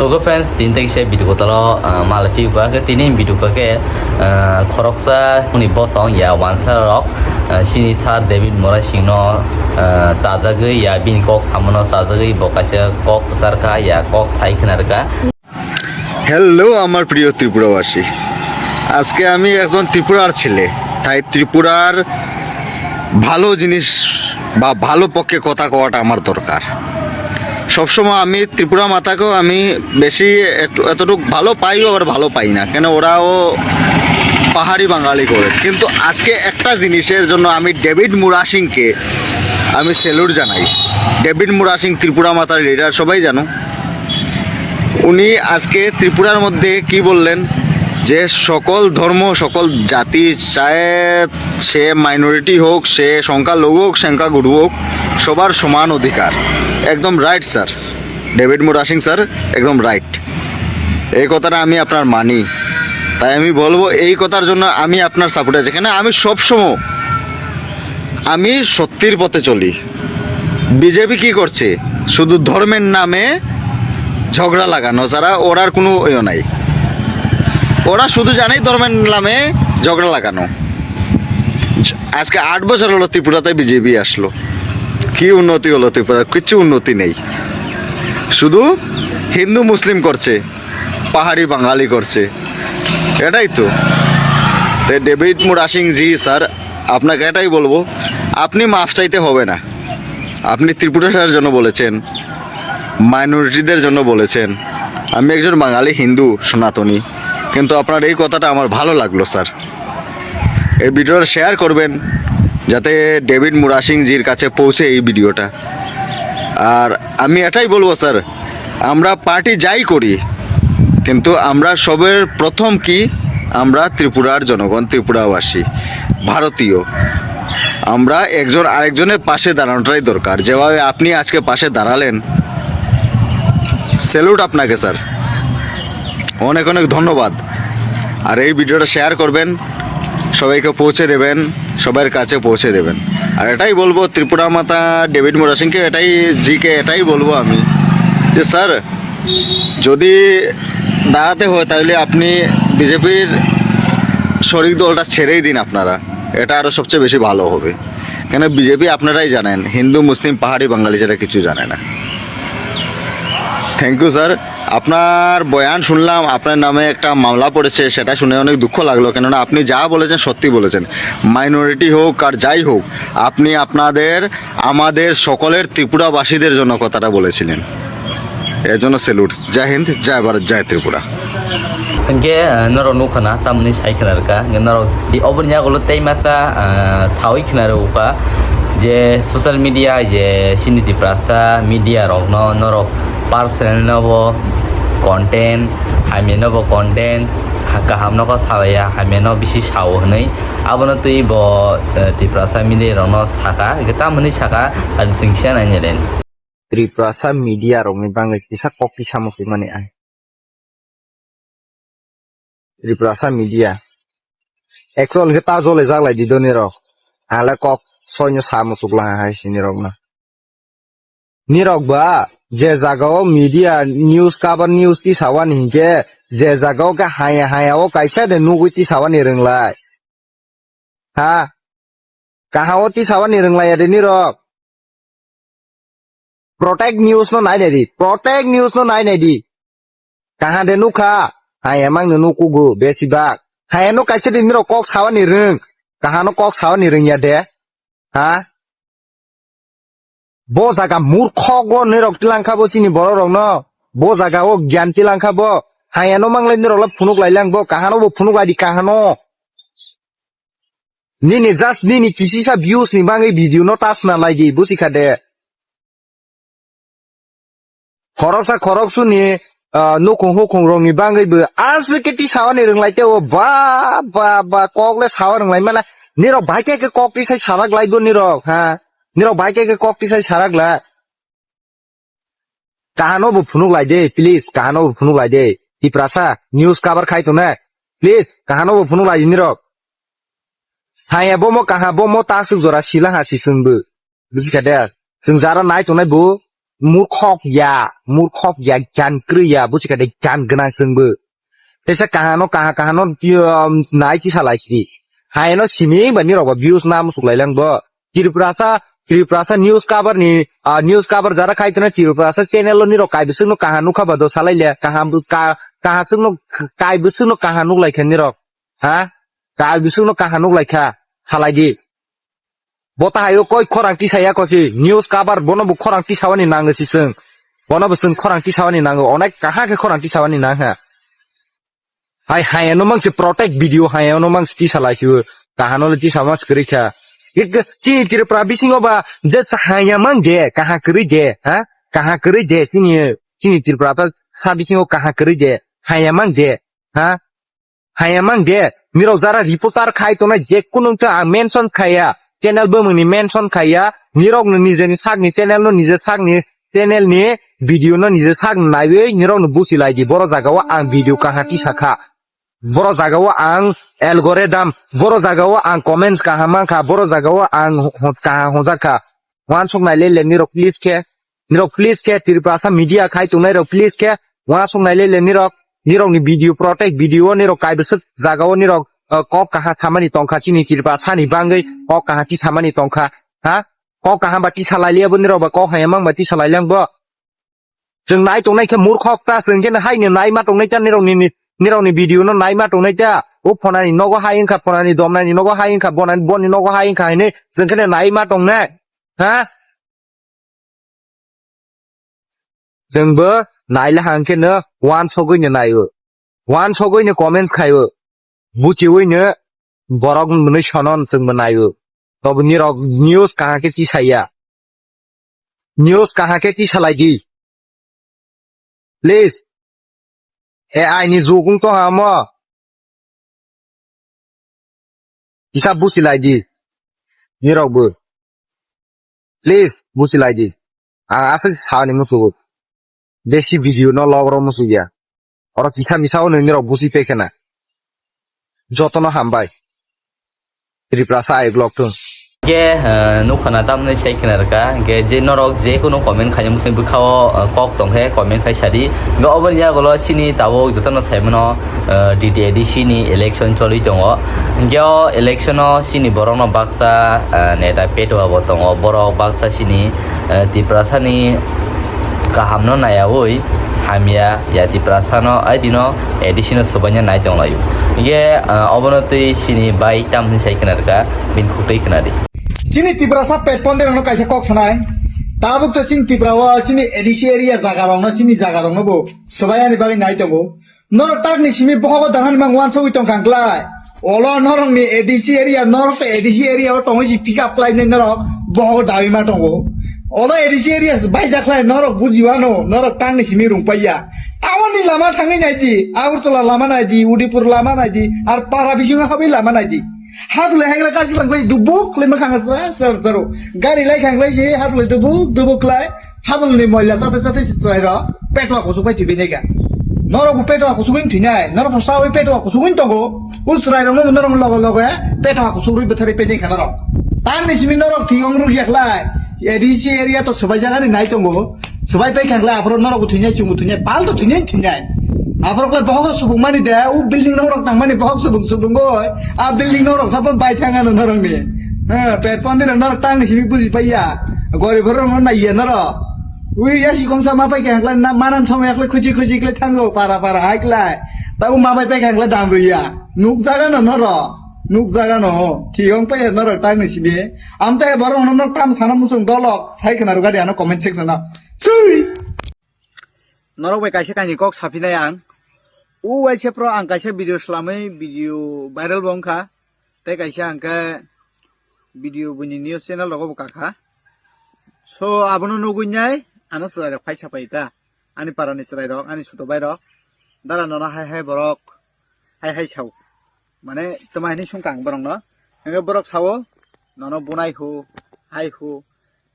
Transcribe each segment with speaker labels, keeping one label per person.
Speaker 1: Logo fans tin teki saya video talo malafi upa ke tini video ke khoroksa uni bosong ya wansa rock sini sar David Morasino sajaga ya bin kok samono sajaga bokasya kok besar ka ya kok saikenar ka
Speaker 2: hello আমার প্রিয় ত্রিপুরাবাসী, আজকে আমি একজন ত্রিপুরার ছেলে, তাই ত্রিপুরার ভালো জিনিস বা ভালো পক্ষে কথা কওয়াটা আমার দরকার। সবসময় আমি ত্রিপুরা মাতাকেও আমি বেশি এতটুকু ভালো পাইও আবার ভালো পাই না, কেন ওরাও পাহাড়ি বাঙালি করে। কিন্তু আজকে একটা জিনিসের জন্য আমি ডেভিড মুরা সিংকে আমি স্যালুট জানাই। ডেভিড মুরা সিং ত্রিপুরা মাতার লিডার, সবাই জানো। উনি আজকে ত্রিপুরার মধ্যে কি বললেন যে সকল ধর্ম সকল জাতি, চায় সে মাইনরিটি হোক, সে সংখ্যালঘু হোক, সংখ্যাগুরু হোক, সবার সমান অধিকার। একদম right sir, David Mura Singh sir একদম রাইট। এই কথাটা আমি আপনার মানি, তাই আমি বলবো এই কথার জন্য আমি আপনার সাপোর্ট আছে। কেন আমি সবসময় আমি সত্যির পথে চলি। বিজেপি কি করছে? শুধু ধর্মের নামে ঝগড়া লাগানো ছাড়া ওরার কোনো ইয়ে নাই। ওরা শুধু জানেই ধর্মের নামে ঝগড়া লাগানো। আজকে 8 বছর হলো ত্রিপুরাতে বিজেপি আসলো, কি উন্নতি হলো ত্রিপুরার? কিছু উন্নতি নেই, শুধু হিন্দু মুসলিম করছে, পাহাড়ি বাঙালি করছে, এটাই তো। তাই ডেভিড মুরা সিং জি স্যার, আপনাকে এটাই বলবো, আপনি মাফ চাইতে হবে না। আপনি ত্রিপুরার জন্য বলেছেন, মাইনরিটিদের জন্য বলেছেন। আমি একজন বাঙালি হিন্দু সনাতনী, কিন্তু আপনার এই কথাটা আমার ভালো লাগলো স্যার। এই ভিডিওটা শেয়ার করবেন যাতে ডেভিড মুরা সিং জির কাছে পৌঁছে এই ভিডিওটা। আর আমি এটাই বলবো স্যার, আমরা পার্টি যাই করি, কিন্তু আমরা সবের প্রথম কি, আমরা ত্রিপুরার জনগণ, ত্রিপুরাবাসী, ভারতীয়। আমরা একজন আরেকজনের পাশে দাঁড়ানোটাই দরকার। যেভাবে আপনি আজকে পাশে দাঁড়ালেন, স্যালুট আপনাকে স্যার, অনেক অনেক ধন্যবাদ। আর এই ভিডিওটা শেয়ার করবেন, সবাইকে পৌঁছে দেবেন, সবার কাছে পৌঁছে দেবেন। আর এটাই বলবো ত্রিপুরা মাতা ডেভিড মুরা সিংকে, এটাই বলবো আমি যে স্যার, যদি দাঁড়াতে হয় তাহলে আপনি বিজেপির শরিক দলটা ছেড়েই দিন আপনারা, এটা আরও সবচেয়ে বেশি ভালো হবে। কেন বিজেপি আপনারাই জানেন, হিন্দু মুসলিম পাহাড়ি বাঙালি যারা কিছু জানে না। Thank you sir. আপনার বয়ান শুনলাম, আপনার নামে একটা মামলা পড়েছে, সেটা শুনে অনেক দুঃখ লাগলো। কেননা আপনি যা বলেছেন সত্যি বলেছেন। মাইনরিটি হোক আর যাই হোক, আপনি আমাদের সকলের ত্রিপুরাবাসীদের জন্য কথাটা বলেছিলেন। এর জন্য salute. Joy Hind, Joy Bharat, Joy Tripura.
Speaker 1: Engke noro nukana tamni saikenar ka noro di obernya kalau tei masa sawi kenar uka je sosial media je sini di prasa media rokno noro personal nobo content hami nobo content kaham noko salaya hami no bisi sawo hnei abono tui bo di prasa media rokno saka kita meni saka ada singsian anyelen
Speaker 3: Triprasa media rong bangga kisah kopi sama mana ay. Triprasa media. Ekson kita zole zaglai di doni rok. Ala kok sonyo sama suklah hai sini rok na. Ni rok ba je jagao media news kabar news ti sawan hingke je jagao ka haya o kaisa de nugui ti sawan ni renglai. Ha? Kahawo ti sawan ni renglai ade ni rok. Protect news no nai nedi. Protect news no nai nedi. Kahan de nuka. Hai emang nuku go besi bak. Hai no kaisa de niro kok sawan ni reng. Kahan no kok sawan ni reng ya de. Ha? Bo jaga murkho go niro tilangka bo sini boro rong no. Bo jaga o gyan tilangka bo. Hai no manglai niro la phunuk lailang bo. Kahan bo phunuk lai di kahan no. Nini just nini kisi sa views ni bangai video no tas na lai di busi kade. Khorok suni nukong hukong rong ni bangai be asli keti sawan ni reng lai te o ba kok le sawan reng lai mana niro bai ke kok ti sai sarak lai bo niro ha niro bai ke kok ti sai sarak la kahano bu phunuk lai de please kahano bu phunuk lai de ti prasa news cover khai to na please kahano bu phunuk lai niro hai bo mo kaha bo mo ta su jora sila ha si sung bu buji ka de sung jara nai to nai bu murkhok ya jan kriya busika de jan gna sengbe tesa kahano nai ti salai si hai no simi bani ro views nam suklai lang bo Triprasa news cover jara khai tna Triprasa channel lo ni ro kai bisung no kahanu kha bado salai le kahasung no kai bisung no kahanu lai khan ni ro ha kai bisung no kahanu lai kha salai di bota hayo koi khorang ti saya ko si news cover bono bu khorang ti sawani nang si sung bono bu sung khorang ti sawani nang onek kaha ke khorang ti sawani nang ha hai no mang si protect video hai no mang ti salai si kahano le ti sama skri kha ik chi Tripura bisingo ba je hai mang de kaha kri de ha kaha kri de chini Tripura pa sa bisingo kaha kri de hai mang de ha hai mang de miro jara reporter khai to na je kunung ta mention khaya channel bo mungni mention khaya nirok no nijeni sakni channel no nije sakni channel ni video no nije sak naiwe nirok no busilai di boro jaga wa ang video kahati sakha boro jaga wa ang algorithm boro jaga wa ang comments kahama kha boro jaga wa ang hojaka wan sok nai le nirok please ke Tripura media khai tu nai ro please ke wan sok nai le nirok ni video protect video nirok kai besut jaga wa nirok kok kaha samani tongkha chini Tripura ni bangai kok kaha ti samani tongkha ha kok kaha bati salai le buni ro ba kok hayamang bati salai lang bo jeng nai tongnai ke murkhok ta jeng jen hai ni nai ma tongnai chan ni ro ni video no nai ma tongnai ta o phonani nogo haing kha phonani domnani nogo haing kha boni nogo haing kha ne jeng ke nai ma tongnai ha jeng bo nai la hang ke ne wan sogoi ni nai wan sogoi ni comments khai buchiwine borok mune sonon sung manayo tob nirok news kaha ke ti saya news kaha ke ti salai di please ai ni zugung to hamo isa busilai di nirok bu please busilai di asa sani musu beshi video no logro musu ya ora kisa misao no nirok busi pekena jotono hambai Tripura ai blog tu
Speaker 1: ge no khana tam ne sai khana ka ge je norok je kono comment khanya musing bukhao kok tong he comment khai sadi ge obernya golo sini tawo jotono saimono DDAD sini election choli tongo ge election no sini borong baksa neta peto abo tongo borok baksa sini Tripura ni kahamno nayawoi hamia ya Tripura no aidino edisino sobanya nai tonglayu ge obonoti sini bai tam ni sai khana ka bin khutei khana di
Speaker 4: chini Tripura pet ponde no kaisa kok sanai tabuk to chini Tripura wa chini edisi area jaga rong no chini jaga rong no bo sobaya ni bagi nai tongo nor tak ni simi boho dahan mang wan so itong kangklai olo norong ni edisi area nor pe edisi area o tongi pick up line ni nor boho dawi ma tongo olo edisi area bai jaklai nor bujiwano nor tang ni simi rung paya awon ni lama tangi nai di Agartala lama nai di Udipur lama nai di ar para bisinga habi lama nai di hatule hangla kasi langlai dubuk le makhang saro gari lai khanglai je hatule dubuk lai hatule ni moila sate sitrai ro petwa ko supai tibe nega noro ko petwa ko suin thinai noro ko sawi petwa ko suin tongo usrai ro noro logo petwa ko suri bethari pe nega noro tang ni simi noro thingong ru yaklai edisi area to sabai jaga ni nai tongo sabai pe khanglai apro noro ko thinai chungu thinai pal to thinai apro ko boho subung mani de u building norok tang mani boho subung goy a building norok sapon bai thanga no norok ni pet pondir norok tang ni himi buji paya gori boro no na ye noro ui yasi kongsa ma pai kangla na manan som yakle khuji kle thango para haiklai ta u ma pai kangla dam ruya nuk jaga no thiong pai norok tang ni sibe amta boro no nok tam sanam musung dolok sai kana ru gadi ano comment section na sui norok bai kaisa kani kok sapinai ang u waise pro ang kaisa video slamai video viral bongkha te kaisa angka video buni news channel logo kakha so abono nugunyai ano sarai rok paisa paita ani parani sarai rok ani suto bai rok dara nona hai borok hai sau mane tomai ni sungkang borong no enga borok sawo nono bunai hu hai hu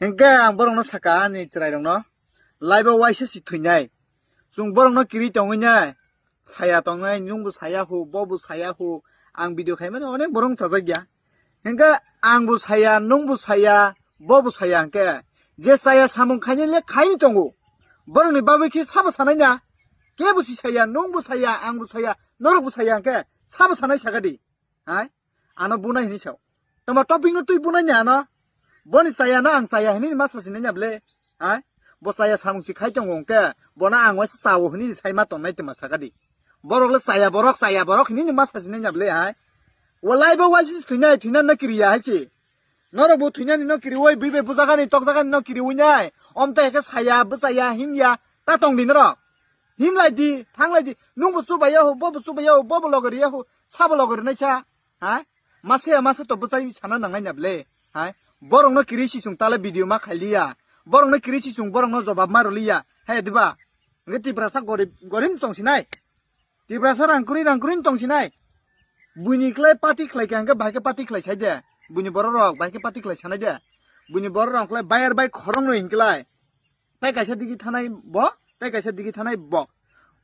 Speaker 4: enga ang borong no saka ani sarai rok no live waise si thuinai sung borong no kiri tongnya saya tongnai nungbu saya hu bobu saya hu ang video khaimane onek borong sajak ya enga angbu saya nungbu saya bobu saya angke je saya samung khaini le khaini tongo borong ni babu ki sabo sanai na ke busi saya nong bu saya ang bu saya norok bu saya ke sabo sanai sagadi hai ano bunai hini saw tama topping no tui bunai nya na boni saya na ang saya hini masa sini nya ble hai bo saya samung si khai tongo ke bona ang wa sawo hini sai ma ton nai tama sagadi borok le saya borok hini masa sini nya ble hai walai ba wasi thina na kriya hai chi noro bu thina ni no kiri oi bibe bujaga ni tok jaga ni no kiri unyai om ta ke saya bu saya himya ta tong din ro him lai di thang lai di nung bu su ba ya ho bo bu su ba ya ho bo bo logari ya ho sa bo logari na cha ha mase to bu sai chana nangai na ble ha borong no kiri si sung tala video ma khaliya borong no kiri si sung borong no jawab ma roliya he diba ngeti prasa gorim tong sinai ti prasa rangkurin tong sinai buini klai pati klai kang ke bhai ke pati klai sai de buini borok rok bhai ke pati klai sanai de buini borok rok klai bayar bai khorong no hinklai tai kaisa digi thanai bo tai kaisa digi thanai bo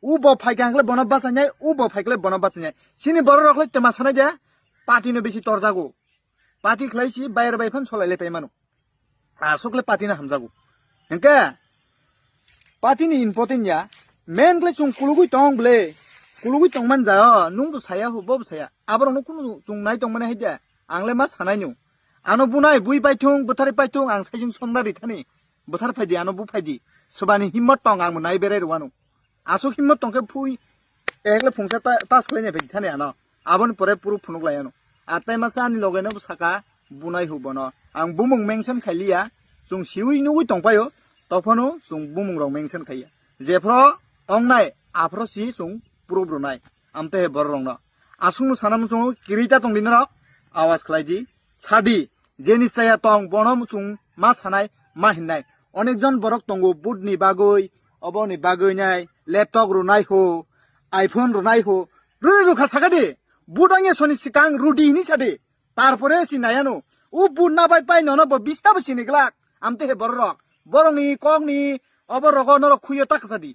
Speaker 4: u bo phai kang klai bona basanyai u bo phai klai bona basanyai sini borok rok klai tema sanai de pati no besi torjago pati klai si bayar bai phan solai le pai manu asok le pati na hamjago engke pati ni important ya men klai chung kulugui tong ble kulugui tong man ja nung bu saya ho bo saya aborong no kunu chung nai tong mane haide angle ma sanai nu ano bunai bui pai thung buthari pai thung ang saijing sondari thani buthar phaidi ano bu phaidi subani himmat tong ang nai berai rwanu aso himmat tong ke phui ekle phungsa ta sklene bedi thani ano abon pore puru phunuk lai ano atai ma sani logai no saka bunai hu bono ang bumung mention khailia chung siwi nugui tong payo tophono chung bumung rong mention khaiya jefro ongnai afro si chung puru brunai amte borong no asung sanam chung kirita tong din rok awas khlaidi sadi jeni saya tong bonom chung ma sanai ma hinnai onekjon borok tongo budni bagoi oboni bagoi nai laptop runai ho iphone runai ho ruru kha sagadi budange soni sikang rudi ni sadi tarpore sinayano u budna bai pai nono bo bista bo siniglak amte he borok boroni kongni oborok no khuyo tak sadi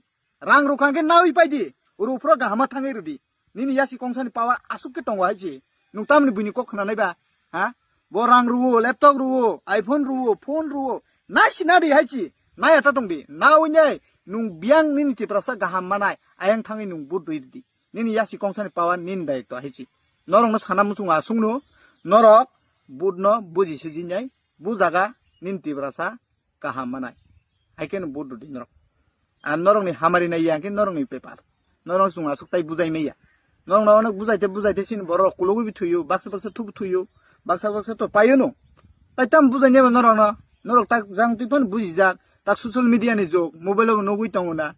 Speaker 4: rang rukhangke nawi paidi urupro gahama thangai rudi nini yasi kongsani pawa asuk ke tongo haji nungtamni buini kok khana naiba ha borang ruwo laptop ruwo iphone ruwo phone ruwo nai sinadi haji nai ata tongdi nawnyai nung biang nini ti prasa gaham manai ayang thangai nung budui di nini yasi kongsani pawa nin dai to haji norong no sanam sunga sungno norok budno buji sujinjai bujaga nin ti prasa gaham manai aiken budu di norok an norong ni hamari nai yangke norong ni paper norong sunga suktai bujai meya norong no onek bujaite sin borok kulogu bi thuyu baksa thubu thuyu baksa to payo no tai tam bujai ne norok tak jang tipon buji jak tak social media ni jog mobile no nogui tongona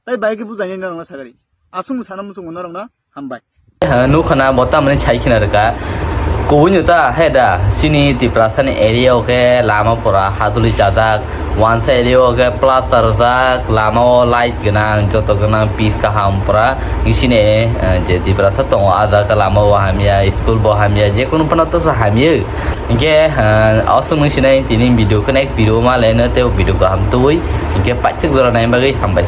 Speaker 4: tai baike bujai ne norong sagari asung sanam sung norong na hambai
Speaker 1: nu khana botam ni chai khina ka kubunyuta heda sini ti prasani area ke lama pura haduli jajak one side area ke plus sarjak lama light ganang joto ganang piece ka hampura isine je ti prasa tong aja ka lama wa hamia school bo hamia je kono pana to sa hamia inge asung sini tinin video ke next video ma lena te video ka ham tui inge pachak zora nai bagai hambai